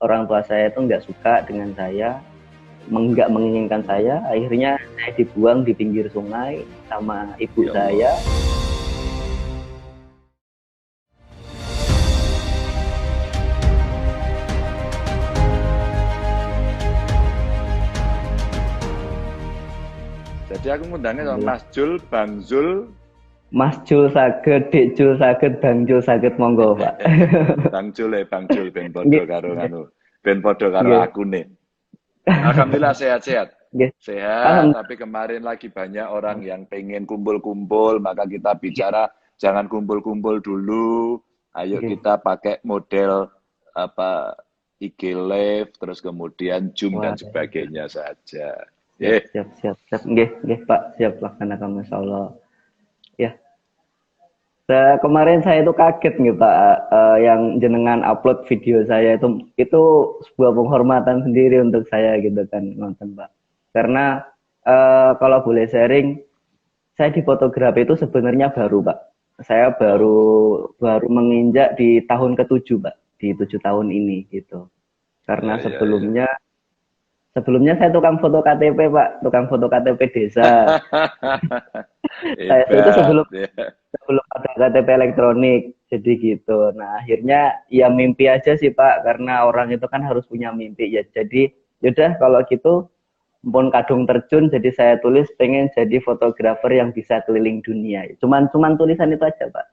orang tua saya itu nggak suka dengan saya, nggak menginginkan saya. Akhirnya saya dibuang di pinggir sungai sama ibu Ya Allah. saya. Jadi aku ngundangnya sama Alhamdulillah. Mas Jul, Bang Zul. Mas Jul saged, Dik Jul saged, Bang Jul saged, monggo Pak. Bang Jul ben podo Nggih, karo nggih, nganu. Ben podo karo nggih. aku nih. Alhamdulillah sehat-sehat. Nggih. Sehat, Alhamdulillah. tapi kemarin lagi banyak orang yang pengen kumpul-kumpul, maka kita Nggih, bicara jangan kumpul-kumpul dulu. Ayo nggih. kita pakai model apa IG Live, terus kemudian Zoom dan Wah, sebagainya saja. siap, Eh, siap, siap, siap. Nggih, nggih, Pak. Siap laksanakan, Masya Allah. Ya, kemarin saya itu kaget nih Pak, yang jenengan upload video saya itu sebuah penghormatan sendiri untuk saya gitu kan, nonton Pak. Karena kalau boleh sharing, saya di fotografi itu sebenarnya baru Pak. Saya baru oh, baru menginjak di tahun ke-7 Pak, di 7 tahun ini gitu. ya Karena ya ya. sebelumnya saya tukang foto KTP Pak, tukang foto KTP desa. Saya itu Hebat sebelum ya. sebelum ada KTP elektronik, jadi gitu. Nah akhirnya ya mimpi aja sih Pak, karena orang itu kan harus punya mimpi ya. Jadi yaudah kalau gitu, pun kadung terjun, jadi saya tulis pengen jadi fotografer yang bisa keliling dunia. Cuman tulisan itu aja Pak.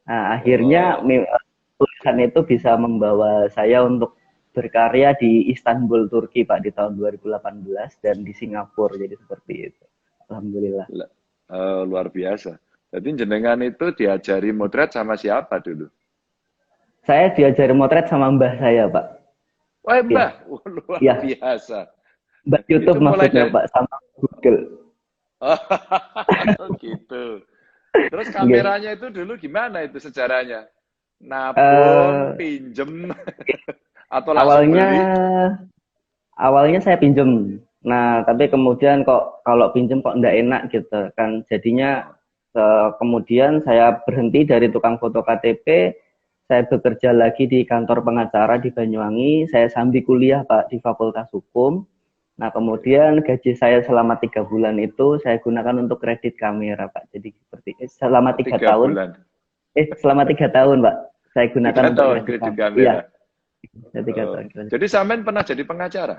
Nah akhirnya Wow. tulisan itu bisa membawa saya untuk berkarya di Istanbul, Turki Pak di tahun 2018 dan di Singapura, jadi seperti itu. Alhamdulillah. Luar biasa. Jadi jenengan itu diajari motret sama siapa dulu? Saya diajari motret sama mbah saya Pak. Wah, Ya, Mbah, wah, luar ya. biasa. Mbak Itu YouTube mulai maksudnya dari Pak, sama Google. oh, gitu. Terus Nggih. kameranya itu dulu gimana itu sejarahnya? Nabung, Eh, pinjem, atau langsung awalnya beli? awalnya saya pinjem. Nah, tapi Hmm. kemudian kok kalau pinjem kok enggak enak gitu kan. Jadinya Oh, kemudian saya berhenti dari tukang foto KTP, saya bekerja lagi di kantor pengacara di Banyuwangi, saya sambil kuliah Pak di Fakultas Hukum. Nah, iya. kemudian gaji saya selama 3 bulan itu saya gunakan untuk kredit kamera Pak. Jadi seperti selama Oh, tiga tiga tahun bulan. selama 3 tahun, Pak. Saya gunakan Tiga untuk tahun kredit kredit kamera. Iya, kamera. saya tiga Oh. tahun kredit. Jadi Samen pernah jadi pengacara?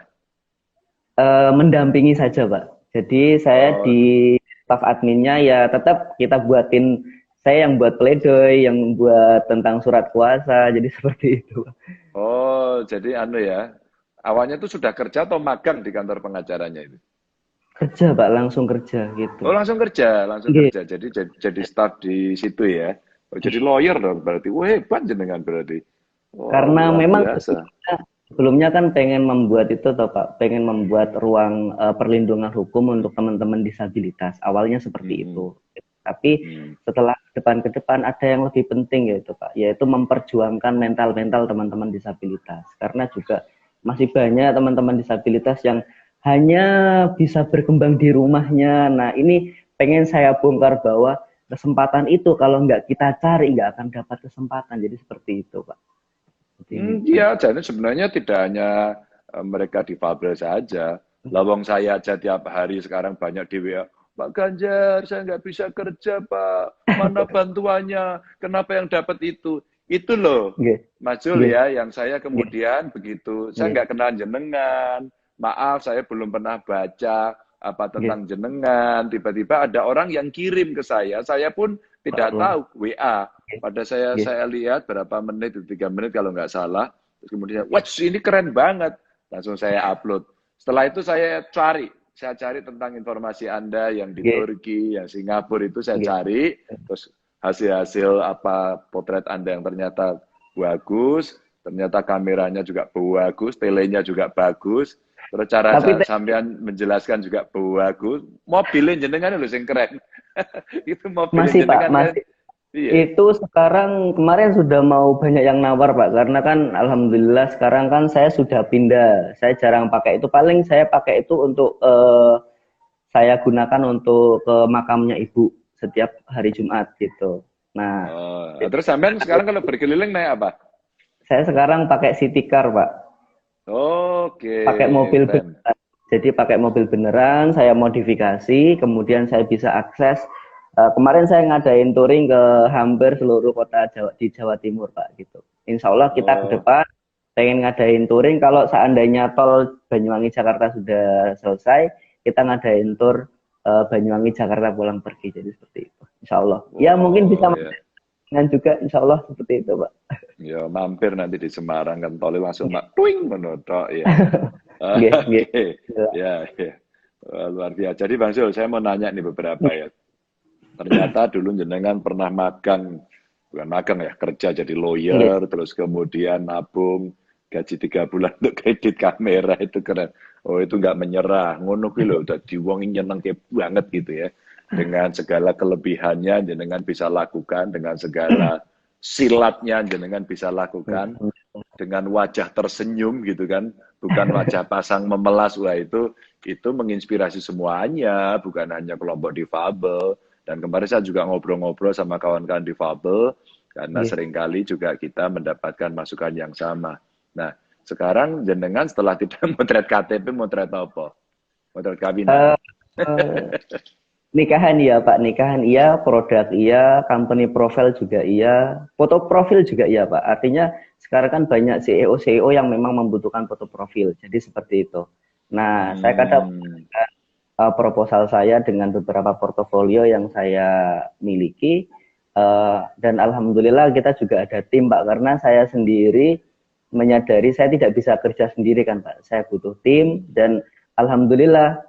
Mendampingi saja, Pak. Jadi saya Oh, di staf adminnya ya tetap kita buatin, saya yang buat pledoi, yang buat tentang surat kuasa, jadi seperti itu. oh, jadi anu ya. Awalnya itu sudah kerja atau magang di kantor pengacaranya itu? Kerja, Pak, langsung kerja gitu. Oh, langsung kerja, langsung Oke. kerja. Jadi staff di situ ya. Oh, jadi lawyer dong berarti. Wah, hebat jenengan berarti. Oh, Karena luar memang biasa. sebelumnya kan pengen membuat itu toh Pak, pengen membuat ruang perlindungan hukum untuk teman-teman disabilitas. Awalnya seperti Mm-mm. itu. Tapi Mm-mm. setelah ke depan ada yang lebih penting yaitu Pak, yaitu memperjuangkan mental-mental teman-teman disabilitas. Karena juga masih banyak teman-teman disabilitas yang hanya bisa berkembang di rumahnya. Nah, ini pengen saya bongkar bahwa kesempatan itu kalau nggak kita cari nggak akan dapat kesempatan. Jadi seperti itu Pak. Seperti itu. Iya, jadi sebenarnya tidak hanya mereka difabel saja. Lawang saya aja tiap hari sekarang banyak di WA. Pak Ganjar, saya nggak bisa kerja, Pak. Mana bantuannya? Kenapa yang dapat itu? Itu loh, Nggih, Mas Jul nggih, ya, yang saya nggih, kemudian begitu, saya nggih, nggak kenal jenengan. Maaf, saya belum pernah baca apa nggih. tentang jenengan. Tiba-tiba ada orang yang kirim ke saya pun tidak Masyaallah. tahu WA. Nggih, Pada nggih, saya lihat berapa menit, 3 menit kalau nggak salah. Terus kemudian, wah ini keren banget. Langsung saya upload. Setelah itu saya cari tentang informasi Anda yang di nggih, Turki, yang Singapura itu saya nggih. cari. Terus hasil-hasil apa potret Anda yang ternyata bagus, ternyata kameranya juga bagus, telenya juga bagus. Terus cara Tapi sampean menjelaskan juga bagus. Mobilnya jenengan lho sing keren. Itu mobilnya masih Pak, jenengan kan. masih. Iya. Itu sekarang kemarin sudah mau banyak yang nawar Pak, karena kan alhamdulillah sekarang kan saya sudah pindah. Saya jarang pakai itu. Paling saya pakai itu untuk saya gunakan untuk ke makamnya ibu setiap hari Jumat gitu. Nah, Oh, terus sampean sekarang kalau berkeliling naik apa? saya sekarang pakai City Car, Pak. Oke, Pakai mobil keren. beneran. Jadi pakai mobil beneran, saya modifikasi, kemudian saya bisa akses. Kemarin saya ngadain touring ke hampir seluruh kota di Jawa Timur, Pak. Gitu. Insya Allah kita ke Oh, depan pengen ngadain touring. Kalau seandainya tol Banyuwangi Jakarta sudah selesai, kita ngadain tour Banyuwangi Jakarta pulang pergi. Jadi seperti itu. Insya Allah. Ya mungkin bisa oh ya. dengan juga, Insya Allah seperti itu, Pak. Ya mampir nanti di Semarang kan tolnya langsung mak twing menodok ya. Nggih, nggih. Oke. Ya, ya. Wah, luar biasa. Jadi Bang Zul, saya mau nanya nih beberapa ya. Ternyata dulu jenengan pernah magang, bukan magang ya, kerja jadi Nggih. lawyer, terus kemudian nabung, gaji 3 bulan untuk kredit kamera, itu keren. Oh itu nggak menyerah, ngono kuwi lho, udah diwongin nyenengke banget gitu ya. Dengan segala kelebihannya jenengan bisa lakukan, dengan segala silatnya jenengan bisa lakukan, dengan wajah tersenyum gitu kan, bukan wajah pasang memelas. Wah itu menginspirasi semuanya, bukan hanya kelompok difabel. Dan kemarin saya juga ngobrol-ngobrol sama kawan-kawan difabel, karena Nggih. seringkali juga kita mendapatkan masukan yang sama. Nah, sekarang jenengan setelah tidak motret KTP, motret apa? Motret kawinan. Eh, eh, Nikahan iya Pak, nikahan iya, produk iya, company profile juga iya, foto profil juga iya Pak. Artinya sekarang kan banyak CEO-CEO yang memang membutuhkan foto profil, jadi seperti itu. Nah, saya kadang Hmm, proposal saya dengan beberapa portofolio yang saya miliki, dan alhamdulillah kita juga ada tim Pak, karena saya sendiri menyadari saya tidak bisa kerja sendiri kan Pak, saya butuh tim dan alhamdulillah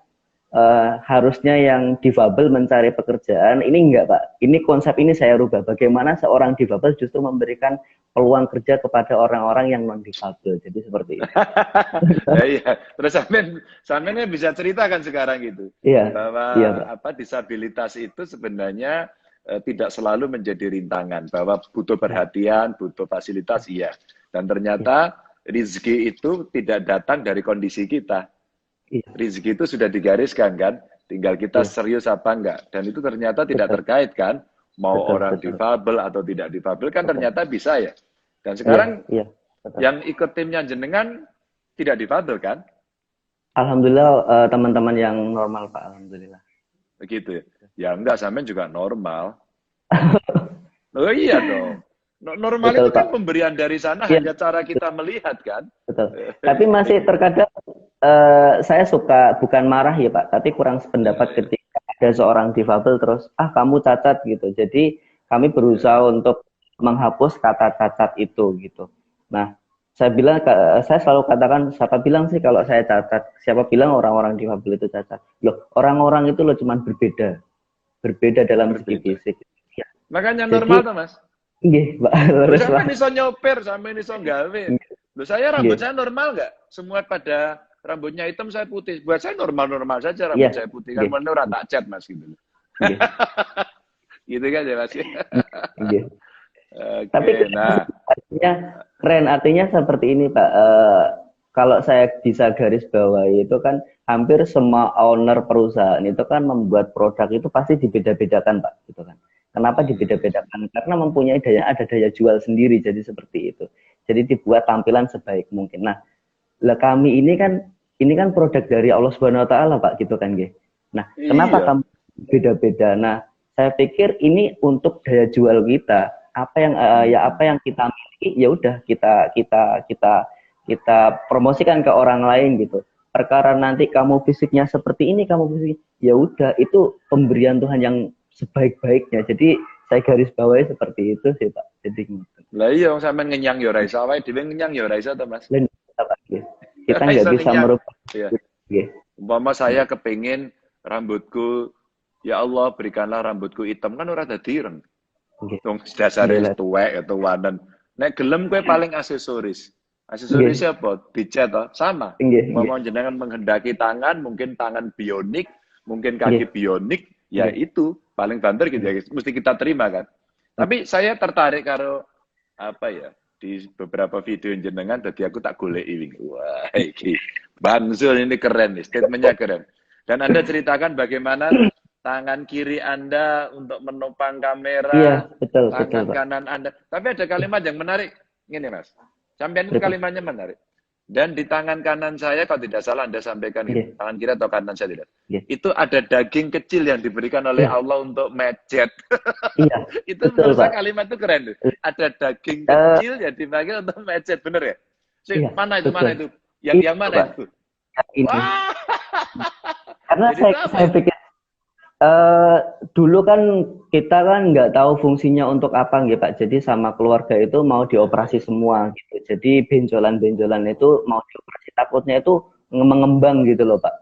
harusnya yang difabel mencari pekerjaan. Ini enggak, Pak. Ini konsep ini saya rubah. Bagaimana seorang difabel justru memberikan peluang kerja kepada orang-orang yang non difabel. Jadi seperti itu. iya. Terus sampean bisa ceritakan sekarang gitu Iya, bahwa iya, Pak. apa disabilitas itu sebenarnya tidak selalu menjadi rintangan, bahwa butuh Ya, perhatian, butuh fasilitas, iya. Dan ya, ternyata rezeki itu tidak datang dari kondisi kita. iya, Rezeki itu sudah digariskan kan, tinggal kita iya, serius apa enggak. Dan itu ternyata tidak betul, terkait kan, mau betul, orang betul, difabel atau tidak difabel kan betul. ternyata bisa ya. Dan Iya, sekarang iya, betul. yang ikut timnya jenengan tidak difabel kan? Alhamdulillah teman-teman yang normal, Pak. Alhamdulillah. Begitu ya. Ya enggak, sampean juga normal. Oh iya dong. Normal Betul, itu kan Pak. pemberian dari sana, Iya, hanya cara kita melihat kan. betul. Tapi masih terkadang saya suka bukan marah ya Pak, tapi kurang Ya, sependapat ya, ketika ada seorang difabel terus kamu cacat gitu. Jadi kami berusaha ya. untuk menghapus kata cacat itu gitu. Nah, saya selalu katakan siapa bilang sih kalau saya cacat? Siapa bilang orang-orang difabel itu cacat? Loh, orang-orang itu loh cuman berbeda, berbeda dalam segi Berbeda. fisik. Ya. Makanya normal Jadi, tuh Mas. nggih, Pak, Lu terus sampai Pak. iso nyopir, sampai iso gawe. Lu saya rambut Nggih, saya normal nggak? Semua pada rambutnya hitam, saya putih. Buat saya normal-normal saja rambut iya, saya putih. Kan nggih, mana orang tak cat Mas gitu. nggih, Gitu kan ya Mas. nggih. Tapi Oke, nah. artinya keren, artinya seperti ini Pak. Kalau saya bisa garis bawahi itu kan hampir semua owner perusahaan itu kan membuat produk itu pasti dibeda-bedakan Pak, gitu kan. Kenapa Hmm. dibeda-bedakan? Karena mempunyai ada daya jual sendiri, jadi seperti itu. Jadi dibuat tampilan sebaik mungkin. Nah, lah kami ini kan produk dari Allah Subhanahu Wa Taala Pak, gitu kan, Nggih. Nah, kenapa Iya, kamu beda-beda? Nah, saya pikir ini untuk daya jual kita. Apa hmm. yang kita miliki ya udah kita promosikan ke orang lain gitu. Perkara nanti kamu fisiknya seperti ini, kamu fisik ya udah itu pemberian Tuhan yang sebaik-baiknya. Jadi saya garis bawahi seperti itu sih Pak. Jadi gitu. Lah iya, wong sampean ngenyang ya ora iso, awake dhewe ngenyang ya ora iso to, Mas. Lain Pak, gitu. Kita Ora nggak iso bisa ngenyang. merubah Iya. gitu. Umpama saya kepingin rambutku, ya Allah berikanlah rambutku hitam, kan ora dadi ireng. Nggih. Wong dasare Nggih. tuwek tuwanen. Nek gelem kowe paling aksesoris. Aksesoris Nggih. apa? Dicat toh? Sama. Nggih. Nggih. Umpama jenengan menghendaki tangan, mungkin tangan bionik, mungkin Nggih. kaki bionik, ya Nggih. itu paling banter gitu ya. Mesti kita terima kan. Tapi saya tertarik karo apa ya? Di beberapa video jenengan tadi aku tak goleki wingi. Wah, iki Bang Zul ini keren nih, statementnya keren. Dan Anda ceritakan bagaimana tangan kiri Anda untuk menopang Iya, kamera, betul, betul, tangan Pak. kanan Anda. Tapi ada kalimat yang menarik. Gini Mas, sampean itu Betul. kalimatnya menarik. Dan di tangan kanan saya, kalau tidak salah Anda sampaikan Nggih. tangan kiri atau kanan saya tidak. Nggih. Itu ada daging kecil yang diberikan oleh Iya, Allah untuk mecet. iya, Itu betul menurut saya Pak. kalimat itu keren tuh. Ada daging Eh, kecil yang dipakai untuk mecet, bener ya? iya, Mana itu? betul. Mana itu? Yang Itu mana Pak, itu? yang ini. Wah, Karena jadi itu apa saya itu? pikir dulu kan kita kan nggak tahu fungsinya untuk apa gitu Pak. Jadi sama keluarga itu mau dioperasi semua gitu. Jadi benjolan-benjolan itu mau dioperasi. Takutnya itu mengembang gitu loh Pak.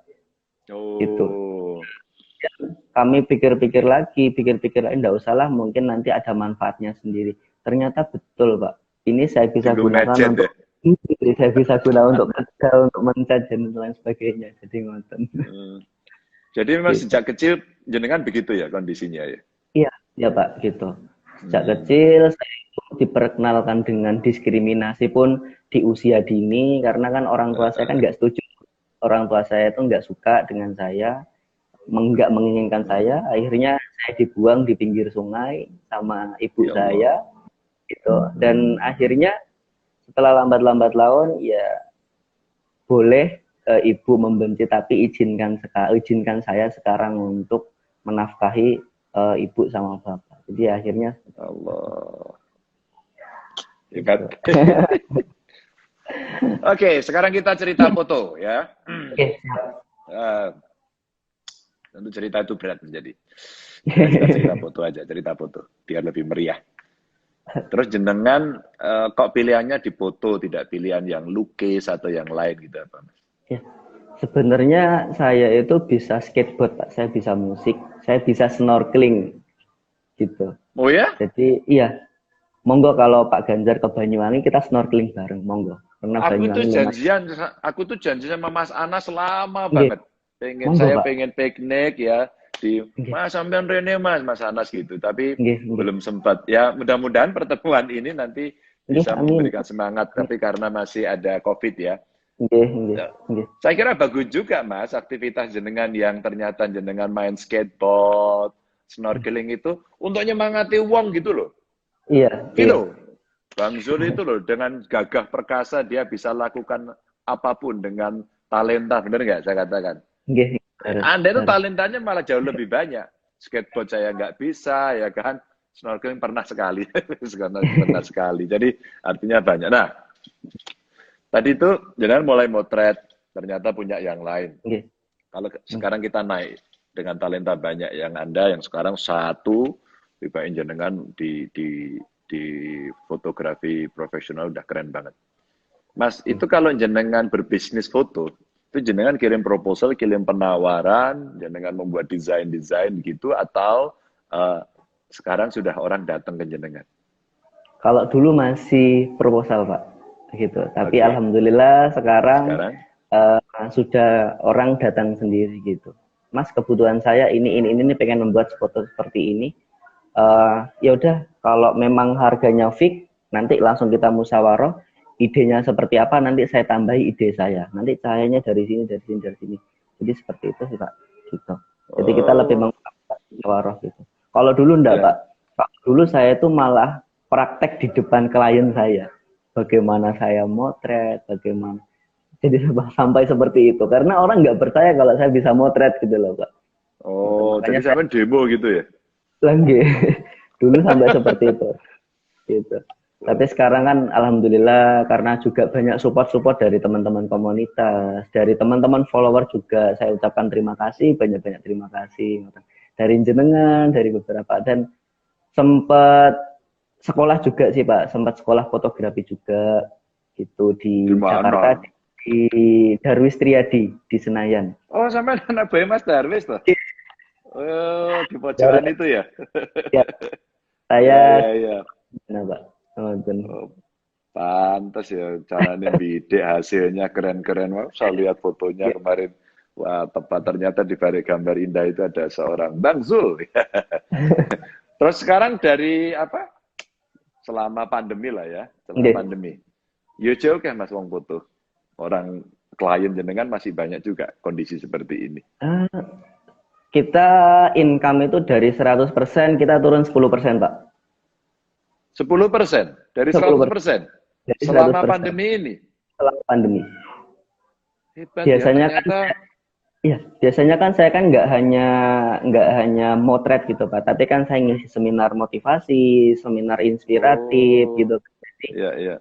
Gitu. Oh, Kami pikir-pikir lagi, nggak usah lah, mungkin nanti ada manfaatnya sendiri. Ternyata betul Pak. Ini saya bisa tinggal gunakan mecet ya. untuk ini, saya bisa guna untuk kerja, untuk mencat dan lain sebagainya. Jadi ngoten. Hmm. Jadi memang Gitu. sejak kecil jenengan begitu ya kondisinya ya. Iya, iya Pak, gitu. Sejak Hmm. kecil saya itu diperkenalkan dengan diskriminasi pun di usia dini, karena kan orang tua saya kan nggak setuju. Orang tua saya itu nggak suka dengan saya, nggak menginginkan saya. Akhirnya saya dibuang di pinggir sungai sama ibu Ya saya, Allah. gitu. Dan akhirnya setelah lambat-lambat laun, ya boleh ibu membenci, tapi izinkan saya sekarang untuk menafkahi ibu sama bapak. Jadi akhirnya Allah. Ya kan? gitu. Oke, sekarang kita cerita foto ya. Oke, siap. Eh, tentu cerita itu berat menjadi. Kita cerita foto aja, cerita foto biar lebih meriah. Terus jenengan kok pilihannya di foto, tidak pilihan yang lukis atau yang lain gitu apa Mas? Ya. Sebenarnya saya itu bisa skateboard, Pak. Saya bisa musik, saya bisa snorkeling gitu. Oh ya? Jadi iya, monggo kalau Pak Ganjar ke Banyuwangi kita snorkeling bareng, monggo. Karena Banyuwangi lumayan. Aku tuh janjian sama Mas Anas lama Nggih, banget. monggo Saya Pak. pengen piknik ya di Nggih, Mas sampean Rene Mas Anas gitu. Tapi nggih, nggih. belum sempat. Ya mudah-mudahan pertemuan ini nanti Nggih, bisa amin. memberikan semangat. Tapi karena masih ada COVID ya. Nggih, nggih, Ya, nggih. saya kira bagus juga Mas aktivitas jenengan yang ternyata jenengan main skateboard, snorkeling itu untuk nyemangati wong gitu loh. Iya, iya. Gitu. Bang Zul itu loh dengan gagah perkasa dia bisa lakukan apapun dengan talenta, bener nggak saya katakan? Nggih, harus, Anda itu harus. talentanya malah jauh lebih banyak. Skateboard saya nggak bisa, ya kan? Snorkeling pernah sekali, pernah sekali. Jadi artinya banyak. Nah, tadi itu jangan mulai motret, ternyata punya yang lain. Nggih. Kalau sekarang kita naik dengan talenta banyak yang Anda yang sekarang satu dibain jenengan di fotografi profesional udah keren banget. Mas, itu kalau jenengan berbisnis foto, itu jenengan kirim proposal, kirim penawaran, jenengan membuat desain-desain gitu, atau sekarang sudah orang datang ke jenengan? Kalau dulu masih proposal, Pak. Gitu. Tapi Oke. alhamdulillah sekarang Sekarang? sudah orang datang sendiri gitu. Mas, kebutuhan saya ini pengen membuat foto seperti ini. Ya udah, kalau memang harganya fix, nanti langsung kita musyawarah. Idenya seperti apa, nanti saya tambahi ide saya. Nanti cahayanya dari sini, dari sini, dari sini. Jadi seperti itu sih Pak. Gitu. Jadi kita lebih menggunakan musyawarah gitu. Kalau dulu enggak Ya. Pak. Kalau dulu saya itu malah praktek di depan klien saya. Bagaimana saya motret, bagaimana. Jadi sampai seperti itu. Karena orang nggak percaya kalau saya bisa motret gitu loh Pak. Oh, Makanya jadi sampai demo gitu ya? lagi dulu sampai seperti itu gitu. Tapi sekarang kan alhamdulillah karena juga banyak support dari teman-teman komunitas, dari teman-teman follower juga saya ucapkan terima kasih, banyak-banyak terima kasih dari jenengan, dari beberapa, dan sempat sekolah juga sih Pak, sempat sekolah fotografi juga gitu di Jakarta, di Darwis Triadi di Senayan. Oh, sampai anak bayi Mas Darwis tuh? Oh, di pojokan Darwis, itu ya? ya, saya Ya. nah, Pak. Oh, pantas ya, caranya bidik hasilnya keren-keren. Wah, saya lihat fotonya kemarin. Wah, tepat ternyata di balik gambar indah itu ada seorang Bang Zul. Terus sekarang dari apa? Selama pandemi lah ya, selama pandemi. Yo jauh kan Mas wong foto. Orang klien jenengan masih banyak juga kondisi seperti ini. Kita income itu dari 100% kita turun 10% Pak. 10%? Dari 100%? Selama pandemi ini? selama pandemi. Hebat ya, Biasanya kan, ternyata. iya, biasanya kan saya kan nggak hanya motret gitu Pak, tapi kan saya ngisi seminar motivasi, seminar inspiratif Oh, gitu. Jadi ya, ya.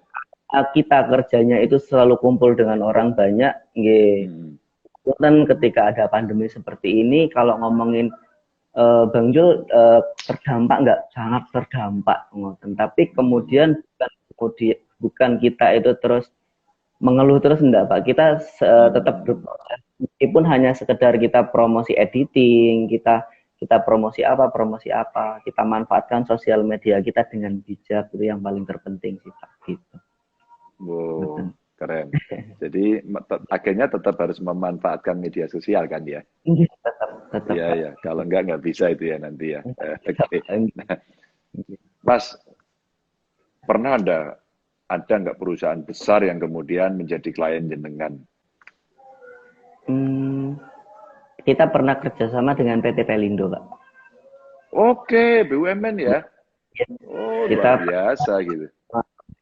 kita kerjanya itu selalu kumpul dengan orang banyak, nggih. Hmm. Dan ketika ada pandemi seperti ini, kalau ngomongin Bang Jul terdampak nggak? Sangat terdampak, ngoten. Tapi Hmm. kemudian bukan kita itu terus mengeluh terus enggak Pak. Kita tetap Hmm. berproses. Meskipun hanya sekedar kita promosi editing, kita promosi apa, kita manfaatkan sosial media kita dengan bijak, itu yang paling terpenting sih Pak. Gitu. Wow, Ngoten. keren. Jadi akhirnya tetap harus memanfaatkan media sosial kan ya? Iya, tetap Iya, Pak. ya. Kalau nggak bisa itu ya nanti ya. Tetap. Oke. Nah, Mas, pernah ada nggak perusahaan besar yang kemudian menjadi klien jenengan? Hmm, kita pernah kerjasama dengan PT Pelindo Pak. Oke, BUMN ya? Oh, luar Kita biasa gitu.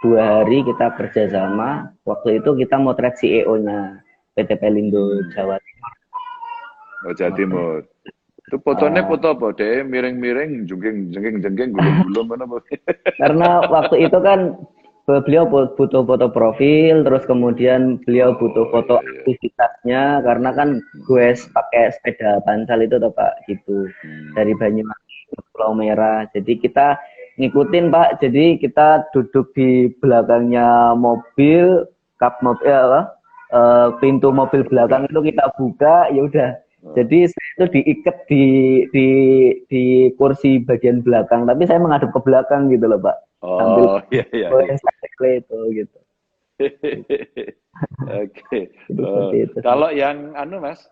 2 hari kita kerjasama. Waktu itu kita motret CEO-nya PT Pelindo Hmm. Jawa Oh, Jawa Timur. Timur. Itu fotonya foto apa? Deh, miring-miring, jengking-jengking, gulung-gulung, mana apa? Karena waktu itu kan beliau butuh foto profil, terus kemudian beliau butuh Oh, foto iya, iya. aktivitasnya, karena kan gue Hmm. pakai sepeda pansal itu toh Pak, gitu. Dari Hmm. Banyumas ke Pulau Merah. Jadi kita ngikutin Pak, jadi kita duduk di belakangnya mobil, kap mobil, pintu mobil belakang itu kita buka, ya udah. Oh, Jadi saya itu diikat di di kursi bagian belakang, tapi saya menghadap ke belakang gitu loh Pak, sambil oh, iya, iya, iya. yang itu gitu. Oke. Itu seperti itu. Kalau yang anu Mas,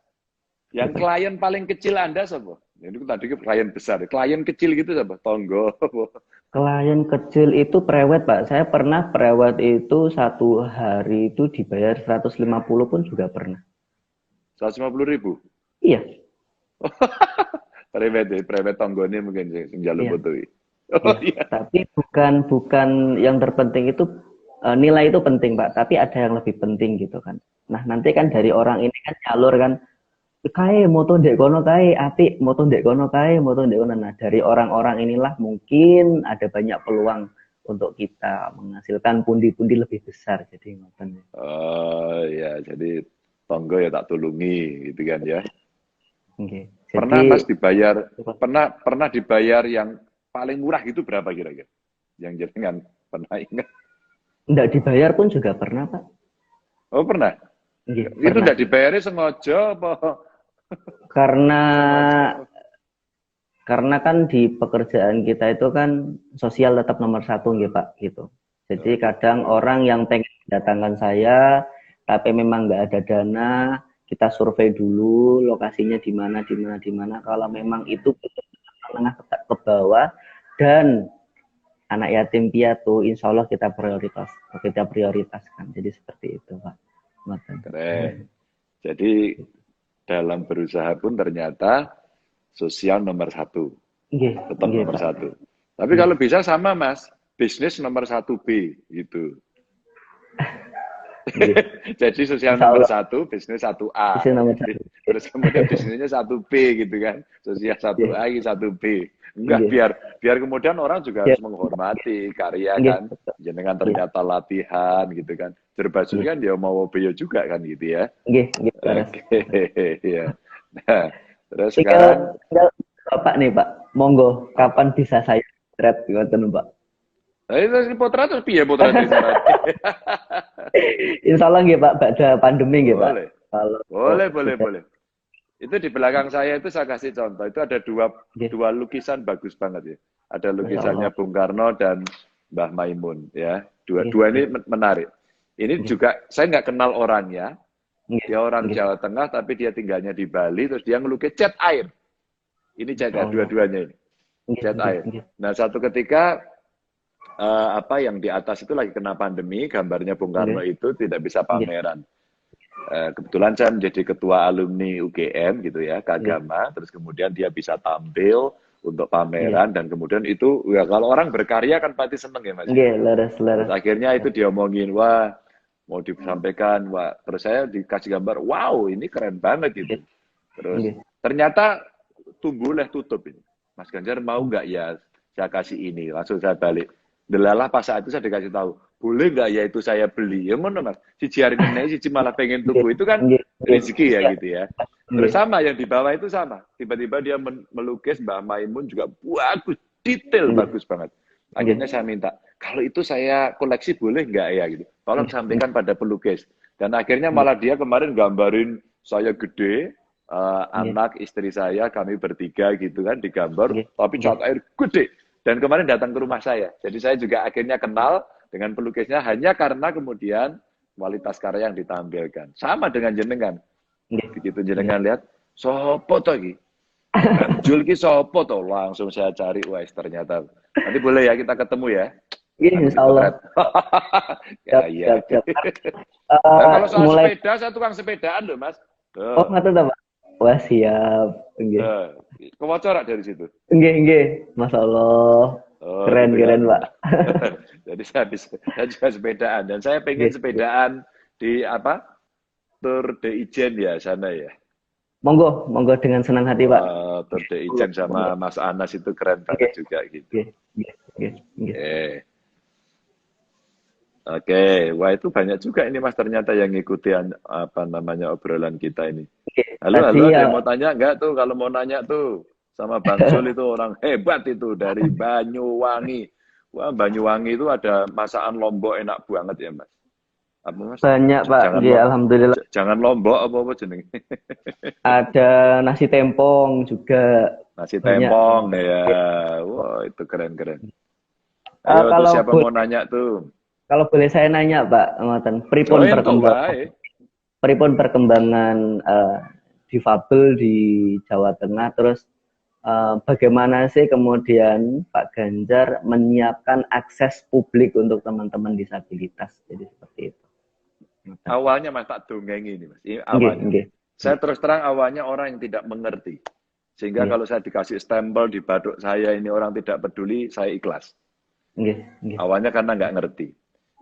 yang klien paling kecil Anda siapa? Ini tadi klien besar, klien kecil gitu siapa? Tonggo. Klien kecil itu prewed Pak. Saya pernah prewed itu 1 hari itu dibayar 150 pun juga pernah. 150.000. Iya, Prewed tonggone mungkin sing njaluk iya, foto. Oh iya. iya. Tapi bukan bukan yang terpenting itu nilai itu penting Pak. Tapi ada yang lebih penting gitu kan. Nah nanti kan dari Hmm. orang ini kan jalur kan, kae moto ndek kono kae apik, moto ndek kono kae, moto ndek kono. Nah, dari orang-orang inilah mungkin ada banyak peluang untuk kita menghasilkan pundi-pundi lebih besar. Jadi ngoten. Oh ya, jadi tonggo ya tak tulungi gitu kan ya. Nggih. Pernah Jadi Mas dibayar, pernah dibayar yang paling murah itu berapa kira-kira? Yang jenengan pernah ingat? nggak dibayar pun juga pernah, Pak. Oh pernah. Nggih, Itu pernah. enggak dibayarnya sengaja apa Karena sengaja apa? karena kan di pekerjaan kita itu kan sosial tetap nomor satu nggih Pak gitu. Jadi Oh, kadang gitu. orang yang pengen datangkan saya tapi memang nggak ada dana, kita survei dulu lokasinya di mana di mana di mana. Kalau memang Hmm. itu menengah ke bawah dan anak yatim piatu, insya Allah kita prioritaskan. Jadi seperti itu Pak. Keren. Jadi dalam berusaha pun ternyata sosial nomor satu. Nggih, Tetap nggih nomor Pak. satu. Tapi Nggih. kalau bisa sama Mas, bisnis nomor satu B gitu. Nggih. Jadi sosial Insya nomor Allah satu, bisnis satu A. isi nomor satu. Terus kemudian bisnisnya satu B gitu kan. Sosial satu Nggih, A, ini satu B. Enggak, nggih. biar kemudian orang juga Ya, harus menghormati karya nggih, kan. betul. Jenengan Nggih, ternyata latihan gitu kan. Berbaju nggih. kan dia mau bio juga kan gitu ya. Nggih, nggih, leres. Oke, ya. Nah, terus sekarang Tinggal Bapak nih, Pak. Monggo, apa? kapan bisa saya thread ngoten, Pak? Nah, itu potret terus piye potret syarat? Insya Allah nggih, Pak, pada pandemi nggih, Pak. Boleh. Kalau Boleh, boleh, sudah boleh. Itu di belakang saya itu saya kasih contoh. Itu ada nggih, dua lukisan bagus banget ya. Ada Masya lukisannya Allah. Bung Karno dan Mbah Maimun ya. Nggih, Dua ini nggih, menarik. Ini nggih, juga saya nggak kenal orangnya. nggih, Dia orang nggih. Jawa Tengah tapi dia tinggalnya di Bali. Terus dia ngelukis cat air. Ini cat Masya air Allah. dua-duanya ini. Nggih, Cat nggih, air. nggih, Nah satu ketika apa yang di atas itu lagi kena pandemi, gambarnya Bung Karno nggih, itu tidak bisa nggih, pameran. Kebetulan saya menjadi ketua alumni UGM gitu ya, nggih, keagama, terus kemudian dia bisa tampil untuk nggih. pameran dan kemudian itu ya kalau orang berkarya kan pasti seneng ya Mas ya. Nggih, leres, Terus leres. akhirnya itu diomongin, wah mau disampaikan, wah, terus saya dikasih gambar, wow, ini keren banget gitu. Terus ternyata tumbuh tutup ini. Mas Ganjar mau nggak ya saya kasih ini, langsung saya balik. Delalah pas saat itu saya dikasih tahu, boleh nggak ya itu saya beli? Ya mana Mas, si jari nenek, si malah pengen tuku, itu kan rezeki ya gitu ya. Terus sama yang di bawah itu sama, tiba-tiba dia melukis Mbak Maimun juga bagus, detail bagus banget. Akhirnya saya minta, kalau itu saya koleksi boleh nggak ya gitu, tolong sampaikan pada pelukis. Dan akhirnya malah dia kemarin gambarin saya gede, anak istri saya, kami bertiga gitu kan digambar, tapi cat air gede. Dan kemarin datang ke rumah saya. Jadi saya juga akhirnya kenal dengan pelukisnya hanya karena kemudian kualitas karya yang ditampilkan. Sama dengan jenengan. Begitu jenengan lihat, sopo toh iki? Kang Jul ki sopo toh? Langsung saya cari, wah ternyata. Nanti boleh ya kita ketemu ya. Iya, insya Allah. Ya, iya. Kalau soal sepeda, saya tukang sepedaan loh Mas. Oh, nggak tahu Pak. Wah, siap. Kewocor dari situ. Enggak. Masya Allah. Oh, keren, gitu keren, kan? Pak. Jadi saya juga sepedaan. Dan saya pengen sepedaan di apa? Tur de Ijen ya, sana ya. Monggo dengan senang hati, Pak. Tur de Ijen sama Mas Anas itu keren banget juga gitu. Oke, wah itu banyak juga ini Mas ternyata yang ngikuti apa namanya obrolan kita ini. Halo, ada yang mau tanya enggak tuh? Kalau mau nanya tuh sama Bang Sul itu orang hebat itu dari Banyuwangi. Wah, Banyuwangi itu ada masakan Lombok enak banget ya Mas. Apa Mas? Banyak Pak, ya alhamdulillah. Jangan Lombok apa jenenge? Ada nasi tempong juga. Nasi tempong ya. Wah, itu keren-keren. Ayo tuh siapa mau nanya tuh? Kalau boleh saya nanya Pak, pripun perkembangan difabel di Jawa Tengah, terus bagaimana sih kemudian Pak Ganjar menyiapkan akses publik untuk teman-teman disabilitas, jadi seperti itu. Awalnya Mas tak dongeng ini Mas. Awalnya. Saya terus terang awalnya orang yang tidak mengerti, sehingga kalau saya dikasih stempel di baduk saya ini orang tidak peduli, saya ikhlas. Awalnya karena nggak ngerti.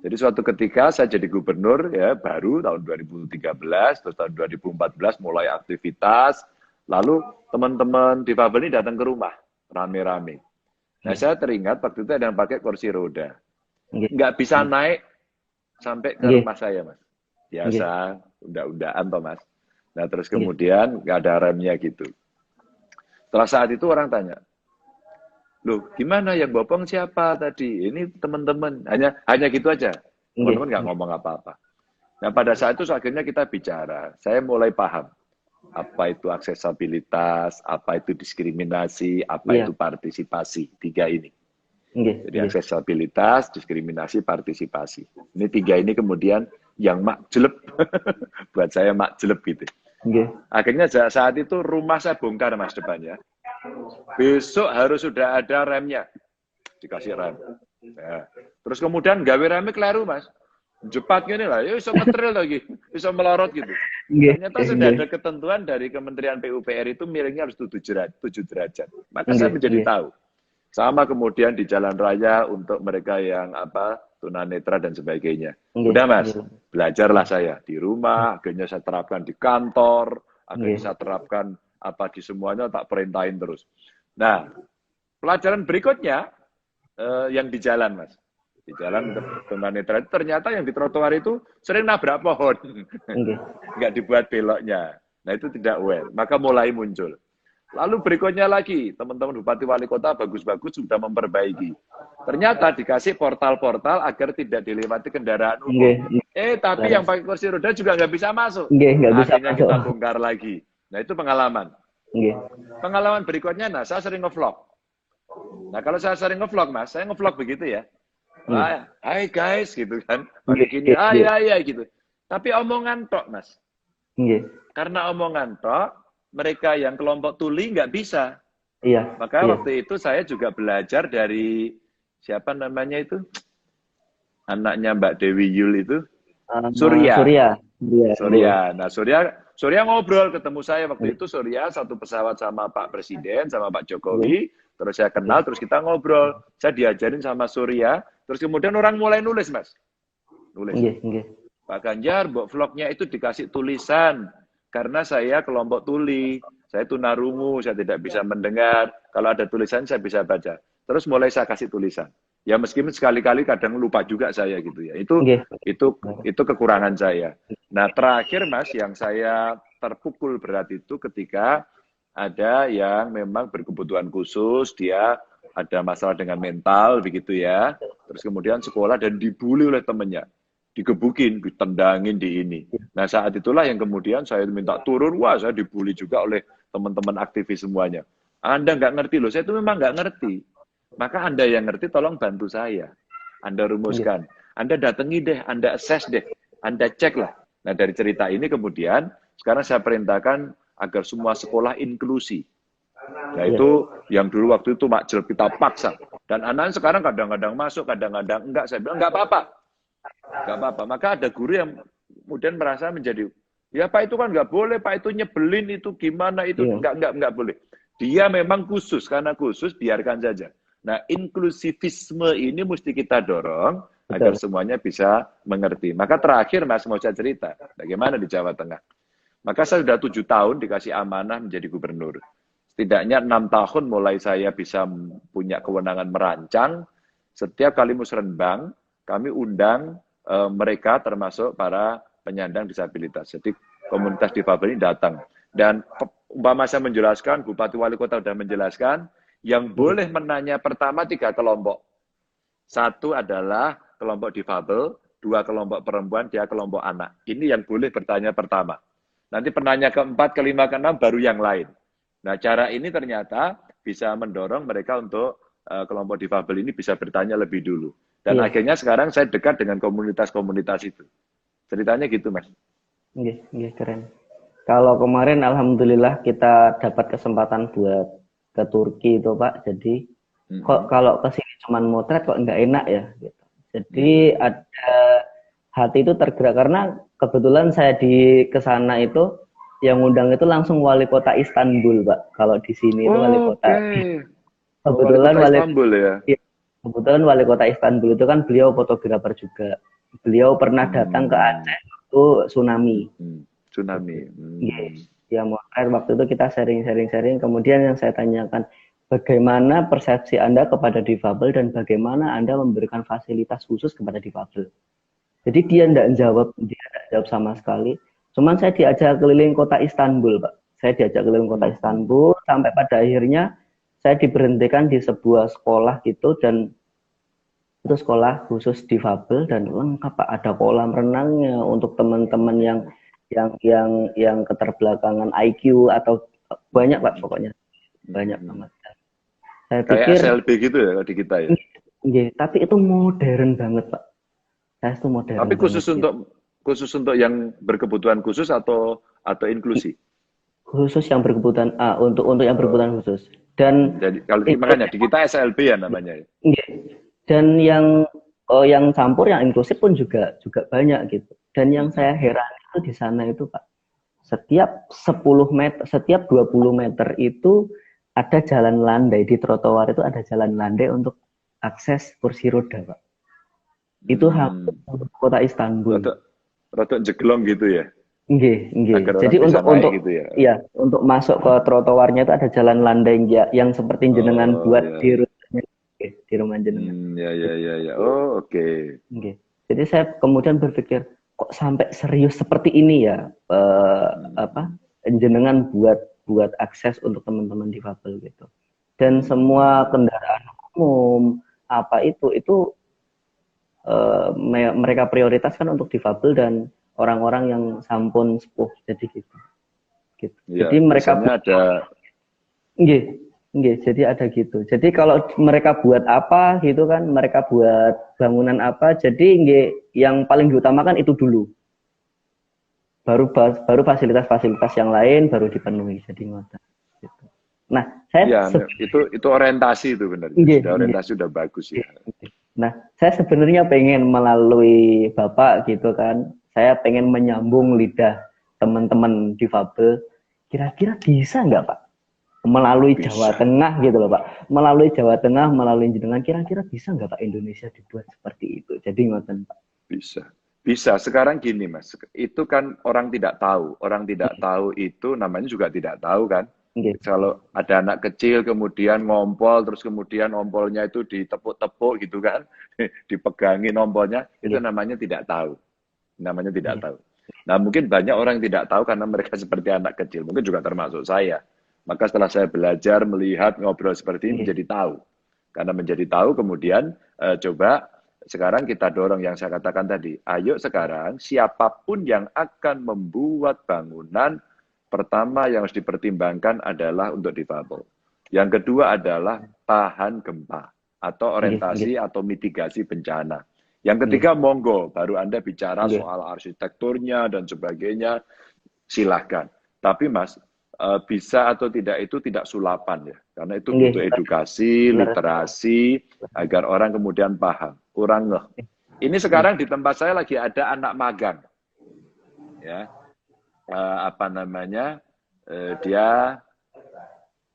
Jadi suatu ketika saya jadi gubernur ya baru tahun 2013, terus tahun 2014 mulai aktivitas, lalu teman-teman difabel ini datang ke rumah rame-rame. Nah saya teringat waktu itu ada yang pakai kursi roda, nggak bisa naik sampai ke rumah saya Mas. Biasa unda-undaan toh Mas. Nah terus kemudian nggak ada remnya gitu. Setelah saat itu orang tanya, loh, gimana yang bopong siapa tadi? Ini teman-teman. Hanya gitu aja. Teman-teman nggak ngomong apa-apa. Nah, pada saat itu akhirnya kita bicara. Saya mulai paham. Apa itu aksesabilitas, apa itu diskriminasi, apa itu partisipasi. 3 ini. Jadi aksesabilitas, diskriminasi, partisipasi. Ini 3 ini kemudian yang makjeleb. Buat saya makjeleb gitu. Akhirnya saat itu rumah saya bongkar Mas depannya. Besok harus sudah ada remnya, dikasih rem. Ya. Terus kemudian gawe remnya keliru Mas, jepat gini lah, ya bisa ngetril lagi, bisa melorot gitu. Ternyata sudah ada ketentuan dari Kementerian PUPR itu miringnya harus 7 derajat. Maka saya menjadi tahu. Sama kemudian di jalan raya untuk mereka yang tunanetra dan sebagainya. Udah Mas, belajarlah saya di rumah, akhirnya saya terapkan di kantor, akhirnya saya terapkan di semuanya tak perintahin terus. Nah, pelajaran berikutnya yang di jalan Mas. Di jalan tunanetra itu ternyata yang di trotoar itu sering nabrak pohon. Nggak dibuat beloknya. Nah, itu tidak well. Maka mulai muncul. Lalu berikutnya lagi, teman-teman Bupati Wali Kota bagus-bagus sudah memperbaiki. Ternyata dikasih portal-portal agar tidak dilewati kendaraan umum. Tapi yang pakai kursi roda juga nggak bisa masuk. Akhirnya kita bongkar lagi. Nah, itu pengalaman. Pengalaman berikutnya, saya sering nge-vlog. Nah, kalau saya sering nge-vlog, Mas, saya nge-vlog begitu ya. Hai guys, gitu kan. Pakai gini, gitu. Tapi omongan tok, Mas. Karena omongan tok, mereka yang kelompok tuli nggak bisa. Maka waktu itu saya juga belajar dari, siapa namanya itu? Anaknya Mbak Dewi Yul itu. Surya. Nah, Surya ngobrol ketemu saya waktu itu. Surya satu pesawat sama Pak Presiden, sama Pak Jokowi. Terus saya kenal, terus kita ngobrol. Saya diajarin sama Surya. Terus kemudian orang mulai nulis, Mas. Nulis. Pak Ganjar, mbok vlognya itu dikasih tulisan. Karena saya kelompok tuli, saya tunarungu, saya tidak bisa mendengar. Kalau ada tulisan saya bisa baca. Terus mulai saya kasih tulisan. Ya meskipun sekali-kali kadang lupa juga saya gitu ya. Nggih. Itu kekurangan saya. Nah, terakhir Mas yang saya terpukul berat itu ketika ada yang memang berkebutuhan khusus, dia ada masalah dengan mental begitu ya. Terus kemudian sekolah dan dibully oleh temannya, digebukin, ditendangin di ini. Nah saat itulah yang kemudian saya minta turun, wah saya dibully juga oleh teman-teman aktivis semuanya. Anda nggak ngerti loh, saya itu memang nggak ngerti. Maka Anda yang ngerti tolong bantu saya. Anda rumuskan, Anda datangi deh, Anda assess deh, Anda cek lah. Nah dari cerita ini kemudian sekarang saya perintahkan agar semua sekolah inklusi. Nah itu yang dulu waktu itu makjel kita paksa. Dan anak sekarang kadang-kadang masuk, kadang-kadang enggak. Saya bilang enggak apa-apa. Enggak apa-apa. Maka ada guru yang kemudian merasa menjadi, ya Pak itu kan enggak boleh, Pak itu nyebelin, itu gimana, itu enggak boleh. Dia memang khusus, karena khusus biarkan saja. Nah inklusivisme ini mesti kita dorong agar semuanya bisa mengerti. Maka terakhir Mas mau saya cerita, bagaimana di Jawa Tengah. Maka saya sudah 7 tahun dikasih amanah menjadi gubernur. Setidaknya 6 tahun mulai saya bisa punya kewenangan merancang. Setiap kali musrenbang, kami undang mereka termasuk para penyandang disabilitas. Jadi komunitas difabel ini datang. Dan umpama saya menjelaskan, Bupati Wali Kota sudah menjelaskan, yang boleh menanya pertama 3 kelompok. 1 adalah kelompok difabel, 2 kelompok perempuan, 3 kelompok anak. Ini yang boleh bertanya pertama. Nanti penanya ke-4, ke-5, ke-6 baru yang lain. Nah, cara ini ternyata bisa mendorong mereka untuk kelompok difabel ini bisa bertanya lebih dulu. Dan akhirnya sekarang saya dekat dengan komunitas-komunitas itu. Ceritanya gitu, Mas. Nggih, keren. Kalau kemarin alhamdulillah kita dapat kesempatan buat ke Turki itu, Pak. Jadi kok kalau ke sini cuman motret kok nggak enak ya gitu. Jadi ada hati itu tergerak karena kebetulan saya di kesana itu yang undang itu langsung wali kota Istanbul, Pak. Kalau di sini itu wali kota. Kebetulan wali kota Istanbul ya. Kebetulan wali kota Istanbul itu kan beliau fotografer juga. Beliau pernah datang ke Aceh itu tsunami. Tsunami. Ya, waktu itu kita sharing. Kemudian yang saya tanyakan, bagaimana persepsi Anda kepada difabel dan bagaimana Anda memberikan fasilitas khusus kepada difabel? Jadi dia tidak jawab sama sekali. Cuman saya diajak keliling kota Istanbul, Pak. Saya diajak keliling kota Istanbul sampai pada akhirnya saya diberhentikan di sebuah sekolah gitu, dan itu sekolah khusus difabel dan lengkap, Pak. Ada kolam renangnya untuk teman-teman yang keterbelakangan IQ atau banyak, Pak, pokoknya banyak banget. Saya pikir kayak SLB gitu ya di kita ya. Tapi itu modern banget, Pak. Saya itu modern. Tapi khusus untuk yang berkebutuhan khusus atau inklusi? Khusus yang berkebutuhan untuk yang berkebutuhan khusus. Dan jadi kalau makanya di kita SLB ya namanya. Dan yang campur, yang inklusif pun juga banyak gitu. Dan yang saya heran itu di sana itu, Pak, setiap 10 meter, setiap 20 meter itu ada jalan landai, di trotoar itu ada jalan landai untuk akses kursi roda, Pak. Itu hampir kota Istanbul. Rotok jeglong gitu ya. Nggih. Jadi untuk gitu ya. Iya, untuk masuk ke trotoarnya itu ada jalan landai yang seperti jenengan buat di rumah jenengan. Ya. Oh, oke. Nggih. Jadi saya kemudian berpikir, kok sampai serius seperti ini ya, jenengan buat akses untuk teman-teman difabel gitu. Dan semua kendaraan umum itu mereka prioritaskan untuk difabel dan orang-orang yang sampun sepuh, jadi gitu. Ya, jadi mereka ada jadi ada gitu. Jadi kalau mereka buat apa gitu kan, mereka buat bangunan apa, jadi yang paling diutamakan itu dulu. Baru fasilitas-fasilitas yang lain baru dipenuhi. Jadi ngoten gitu. Nah, saya itu orientasi itu benar. Orientasi udah bagus ya. Nah, saya sebenarnya pengen melalui Bapak gitu kan, saya pengen menyambung lidah teman-teman difabel. Kira-kira bisa nggak, Pak? Melalui Jawa Tengah gitu loh, Pak. Melalui Jawa Tengah, melalui jenengan, kira-kira bisa nggak, Pak, Indonesia dibuat seperti itu? Jadi ngoten, Pak. Bisa. Bisa. Sekarang gini, Mas. Itu kan orang tidak tahu. Orang tidak tahu itu namanya juga tidak tahu kan. Nggih, Kalau ada anak kecil kemudian ngompol, terus kemudian ompolnya itu ditepuk-tepuk gitu kan. Dipegangin ompolnya, itu nggih, namanya tidak tahu. Namanya tidak nggih, tahu. Nah, mungkin banyak orang yang tidak tahu karena mereka seperti anak kecil. Mungkin juga termasuk saya. Maka setelah saya belajar, melihat, ngobrol seperti ini, nggih, menjadi tahu. Karena menjadi tahu, kemudian coba sekarang kita dorong yang saya katakan tadi. Ayo sekarang, siapapun yang akan membuat bangunan, pertama yang harus dipertimbangkan adalah untuk difabel. Yang kedua adalah tahan gempa atau nggih, nggih, orientasi atau mitigasi bencana. Yang nggih, ketiga, monggo, baru Anda bicara nggih, soal arsitekturnya dan sebagainya, silahkan. Tapi Mas, bisa atau tidak itu tidak sulapan ya, karena itu nggih, butuh edukasi, bener. literasi, agar orang kemudian paham, kurang ngeh. Ini Nggih, sekarang di tempat saya lagi ada anak magang, ya, apa namanya, dia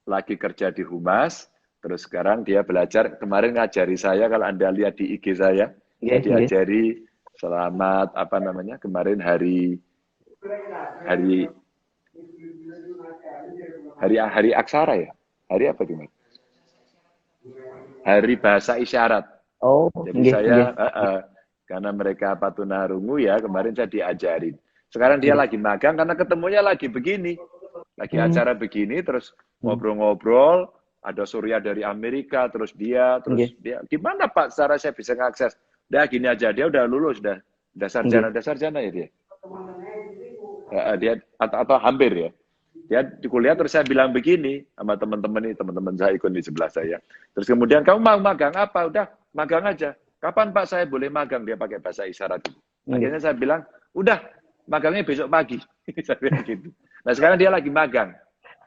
lagi kerja di Humas, terus sekarang dia belajar, kemarin ngajari saya, kalau Anda lihat di IG saya nggih, nggih. diajari selamat, apa namanya, kemarin hari hari hari aksara ya, hari apa itu Mas? Hari bahasa isyarat. Oh, Jadi nggih, saya, nggih, karena mereka patunarungu ya, kemarin saya diajarin. Sekarang dia nggih. lagi magang karena ketemunya lagi begini. Lagi Hmm, acara begini, terus hmm, ngobrol-ngobrol, ada Surya dari Amerika, terus nggih, dia, gimana Pak, cara saya bisa ngakses? Udah gini aja, dia udah lulus, udah nggih. sarjana ya dia. Dia atau hampir ya. Dia di kuliah terus saya bilang begini sama teman-teman ini, teman-teman saya ikut di sebelah saya. Terus kemudian kamu mau magang apa? Udah magang aja. Kapan Pak saya boleh magang? Dia pakai bahasa isyarat. Nggih. Akhirnya saya bilang, udah magangnya besok pagi. Saya bilang gitu. Nah sekarang dia lagi magang.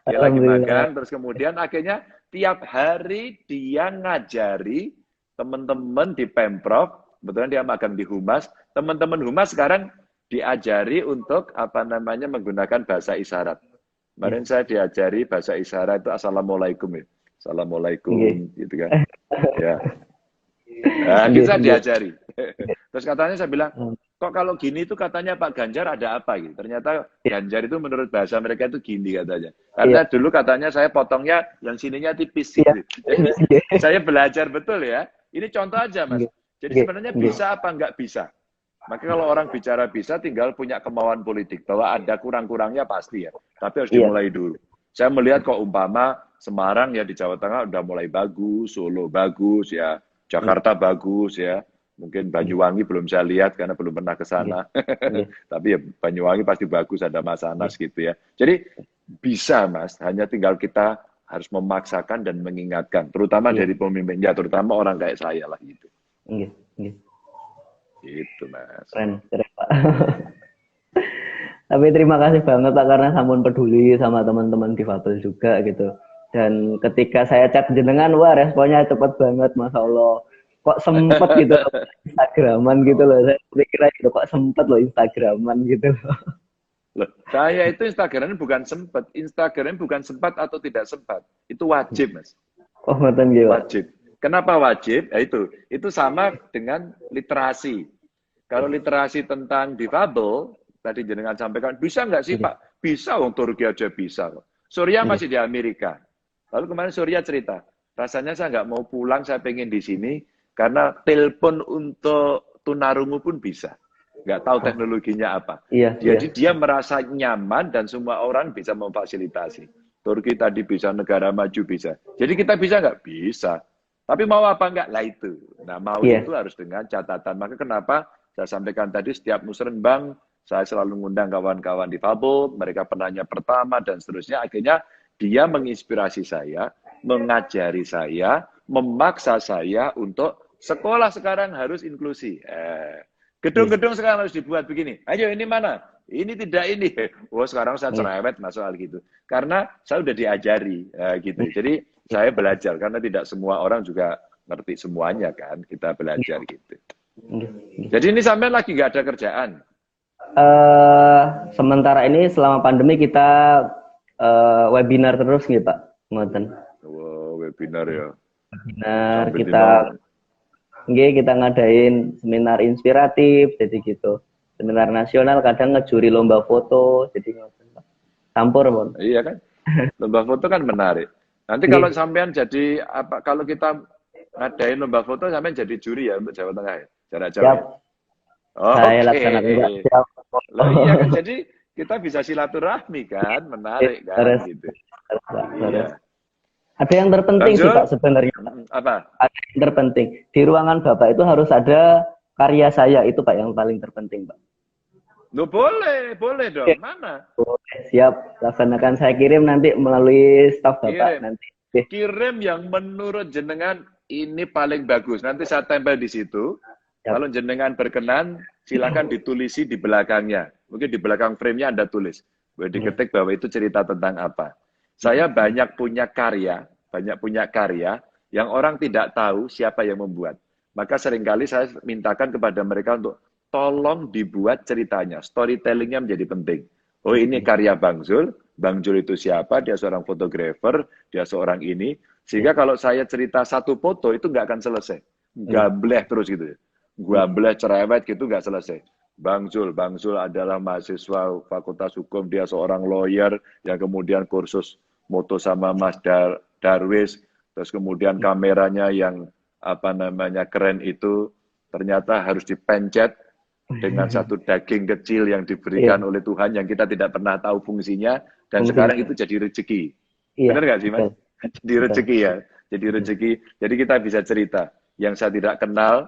Dia lagi Alhamdulillah. magang, terus kemudian akhirnya tiap hari dia ngajari teman-teman di Pemprov, kebetulan dia magang di Humas, teman-teman Humas sekarang diajari untuk apa namanya menggunakan bahasa isyarat. Nggih, Kemarin saya diajari bahasa isyarat itu assalamualaikum ya. nggih. Assalamualaikum gitu kan. Ya. Nah, Nggih, kita nggih. diajari. Terus katanya saya bilang, Hmm, kok kalau gini itu katanya Pak Ganjar ada apa gitu. Ternyata iya, Ganjar itu menurut bahasa mereka itu gini katanya. iya, Karena dulu katanya saya potongnya yang sininya tipis iya. gitu. Jadi Nggih, saya belajar betul ya. Ini contoh aja Mas. nggih, Jadi nggih, sebenarnya nggih. bisa apa enggak bisa. Maka kalau orang bicara bisa tinggal punya kemauan politik. Bahwa ada kurang-kurangnya pasti ya. Tapi harus Iya. dimulai dulu. Saya melihat kok umpama Semarang ya di Jawa Tengah udah mulai bagus, Solo bagus ya, Nggih, Jakarta bagus ya. Mungkin nggih, Banyuwangi belum saya lihat karena belum pernah ke nggih, sana. nggih. Tapi ya Banyuwangi pasti bagus, ada Mas Nggih, Anas gitu ya. Jadi bisa Mas, hanya tinggal kita harus memaksakan dan mengingatkan, terutama iya. dari pemimpinnya, terutama orang kayak saya lah gitu. Nggih, nggih. Gitu Mas. Keren, keren, Pak. Tapi terima kasih banget Pak karena sampun peduli sama teman-teman difabel juga gitu. Dan ketika saya chat jenengan, wah responnya cepet banget, Masya Allah. Kok sempet gitu loh, Instagraman gitu loh. Saya pikir gitu, kok sempet loh Instagraman gitu loh. Loh, saya itu Instagram bukan sempat atau tidak sempat. Itu wajib, Mas. Oh, ngoten nggih, Pak. Wajib. Kenapa wajib? Ya itu sama dengan literasi. Kalau literasi tentang difabel, tadi jenengan sampaikan, bisa nggak sih Nggih, Pak? Bisa, wong Turki aja bisa. Surya nggih, masih di Amerika. Lalu kemarin Surya cerita, rasanya saya nggak mau pulang, saya pengen di sini, karena telepon untuk tunarungu pun bisa. Nggak tahu oh, teknologinya apa. iya, iya, Jadi dia merasa nyaman dan semua orang bisa memfasilitasi. Turki tadi bisa, negara maju bisa. Jadi kita bisa nggak? Bisa. Tapi mau apa enggak? Lah itu. Nah mau iya, itu harus dengan catatan. Maka kenapa saya sampaikan tadi setiap musrenbang saya selalu mengundang kawan-kawan difabel, mereka penanya pertama dan seterusnya. Akhirnya dia menginspirasi saya, mengajari saya, memaksa saya untuk sekolah sekarang harus inklusi. iya, Gedung-gedung sekarang harus dibuat begini. Ayo ini mana? Ini tidak ini. Wah sekarang saya iya, cerewet soal gitu. Karena saya udah diajari gitu. iya, Jadi saya belajar karena tidak semua orang juga ngerti semuanya kan. Kita iya, belajar gitu. iya, iya. Jadi ini sampai lagi nggak ada kerjaan. Sementara ini selama pandemi kita webinar terus nih Pak. Ngoten. Wow, webinar ya. Webinar Sambil kita dino. nggih kita ngadain seminar inspiratif jadi gitu. Seminar nasional kadang ngejuri lomba foto, jadi campur, Bon. Iya kan? Lomba foto kan menarik. Nanti kalau sampean jadi apa? Kalau kita ngadain lomba foto, sampean jadi juri ya untuk Jawa Tengah ya, jarak jauh. Siap. Ya? Oh, Saya oke. laksanakan, Pak. Siap. Lah iya kan, jadi kita bisa silaturahmi kan, menarik kan, Terus, gitu. terus. Iya. Ada yang terpenting sih Pak sebenarnya. Apa? Ada yang terpenting. Di ruangan Bapak itu harus ada karya saya, itu Pak yang paling terpenting Pak. Loh, boleh dong. Mana? Boleh, siap. Laksanakan, saya kirim nanti melalui staf Bapak nanti. Kirim yang menurut jenengan ini paling bagus. Nanti saya tempel di situ. Siap. Kalau jenengan berkenan, silakan ditulisi di belakangnya. Mungkin di belakang frame-nya Anda tulis. Boleh diketik bahwa itu cerita tentang apa. Saya banyak punya karya yang orang tidak tahu siapa yang membuat. Maka seringkali saya mintakan kepada mereka untuk tolong dibuat ceritanya. Storytelling-nya menjadi penting. Oh, ini karya Bang Zul itu siapa? Dia seorang fotografer, dia seorang ini. Sehingga kalau saya cerita satu foto itu nggak akan selesai. Gableh terus gitu. Gableh cerewet gitu nggak selesai. Bang Zul adalah mahasiswa Fakultas Hukum, dia seorang lawyer yang kemudian kursus moto sama Mas Darwis, terus kemudian kameranya yang keren itu ternyata harus dipencet dengan satu daging kecil yang diberikan oleh Tuhan yang kita tidak pernah tahu fungsinya, dan sekarang itu jadi rezeki. Benar nggak sih Mas? Jadi rezeki ya, jadi rezeki. Jadi kita bisa cerita yang saya tidak kenal,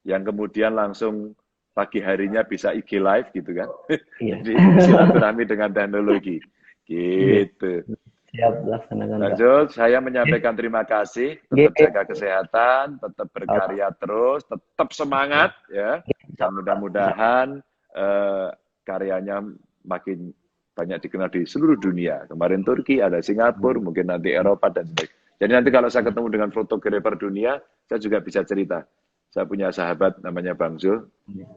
yang kemudian langsung pagi harinya bisa IG live gitu kan. Jadi silaturahmi dengan teknologi gitu. Siap, laksanakan. Lanjut, saya menyampaikan terima kasih, tetap jaga kesehatan, tetap berkarya terus, tetap semangat ya. Dan mudah-mudahan karyanya makin banyak dikenal di seluruh dunia. Kemarin Turki, ada Singapura, mungkin nanti Eropa dan sebagainya. Jadi nanti kalau saya ketemu dengan fotografer dunia, saya juga bisa cerita. Saya punya sahabat namanya Bang Zul,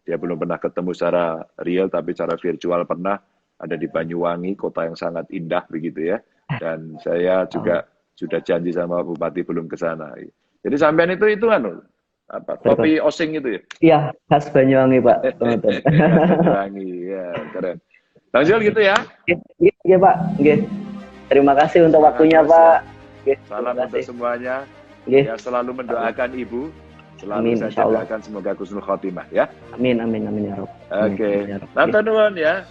dia belum pernah ketemu secara real, tapi secara virtual pernah, ada di Banyuwangi, kota yang sangat indah begitu ya. Dan saya juga sudah janji sama Bupati belum ke sana. Jadi sampean itu kopi osing itu ya? Iya, khas Banyuwangi Pak. Banyuwangi, ya keren. Bang Zul gitu ya? Iya Pak, terima kasih untuk waktunya Pak. Salam untuk semuanya. Ya, selalu mendoakan Ibu. Selalu saya doakan semoga husnul khotimah ya. Amin ya Rob. Oke. Nonton nuwun ya.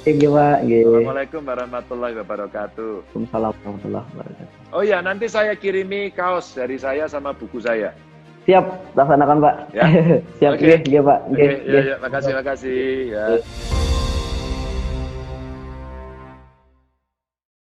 Iya Pak. Assalamualaikum warahmatullahi wabarakatuh. Waalaikumsalam warahmatullahi wabarakatuh. Oh ya, nanti saya kirimi kaos dari saya sama buku saya. Siap, laksanakan Pak. Ya. Siap, iya Pak. Oke, ya, makasih ya.